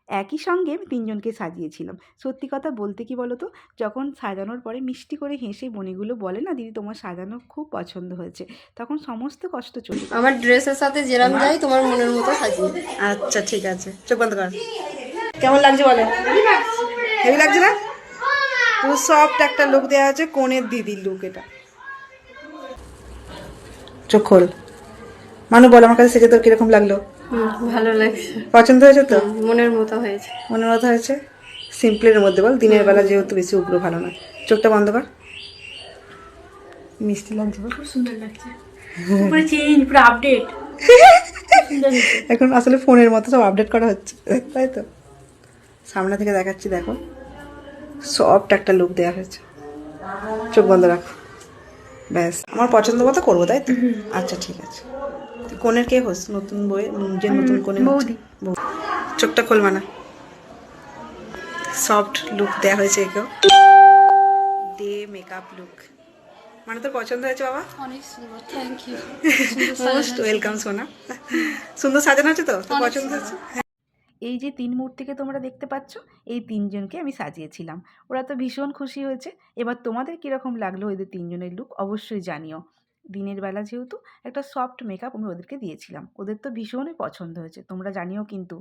একই সঙ্গে আমি তিনজনকে সাজিয়েছিলাম। সত্যি কথা বলতে কি বলো তো, যখন সাজানোর পরে মিষ্টি করে হেসে বনিগুলো বলে না, দিদি তোমার সাজানো খুব পছন্দ হয়েছে, তখন সমস্ত কষ্ট চলে যায়। আমার ড্রেসের সাথে যেরাম যাই তোমার মনের মতো সাজিয়ে। আচ্ছা ঠিক আছে, চোখ বন্ধ কর। কেমন লাগছে বলো? হেভি লাগছে না? পুরো সফট একটা লুক দেওয়া আছে, কোণের দিদির লুক এটা। চোখ খোল। মানু বল, আমার কাছে সেজে তোর কিরকম লাগলো? ভালো লাগছে, পছন্দ হয়েছে তো? মনের মতো হয়েছে। মনের মতো হয়েছে। সিম্পলের মধ্যে বল, দিনের বেলা যেহেতু বেশি উগ্র ভালো না। চোখটা বন্ধ কর। মিষ্টি লাগছে বল। খুব সুন্দর লাগছে, পুরো চেঞ্জ, পুরো আপডেট। এখন আসলে ফোনের মতো সব আপডেট করা হচ্ছে, তাই তো। সামনে থেকে দেখাচ্ছি, দেখো সফট একটা লুক দেওয়া হয়েছে। চোখ বন্ধ রাখো। ব্যাস, আমার পছন্দ মতো করবো, তাই তো? আচ্ছা ঠিক আছে। তুই কোনের কে হোস? নতুন বই যে নতুন কোনে হচ্ছে? বৌদি। চোখটা খোল মানা। সফট লুক দেওয়া হয়েছে একেও, ডে মেকআপ লুক। মানে তোর পছন্দ হয়েছে বাবা? অনেক সুন্দর, থ্যাংক ইউ। মোস্ট ওয়েলকাম সোনা। সুন্দর সাজানো আছে তো? তোর পছন্দ হয়েছে? এই যে তিন মূর্তিকে তোমরা দেখতে পাচ্ছ, এই তিনজনকে আমি সাজিয়েছিলাম। ওরা তো ভীষণ খুশি হয়েছে। এবার তোমাদের কীরকম লাগলো এদের তিনজনের লুক অবশ্যই জানিও। দিনের বেলা যেহেতু একটা সফট মেকআপ আমি ওদেরকে দিয়েছিলাম, ওদের তো ভীষণই পছন্দ হয়েছে, তোমরা জানিও কিন্তু।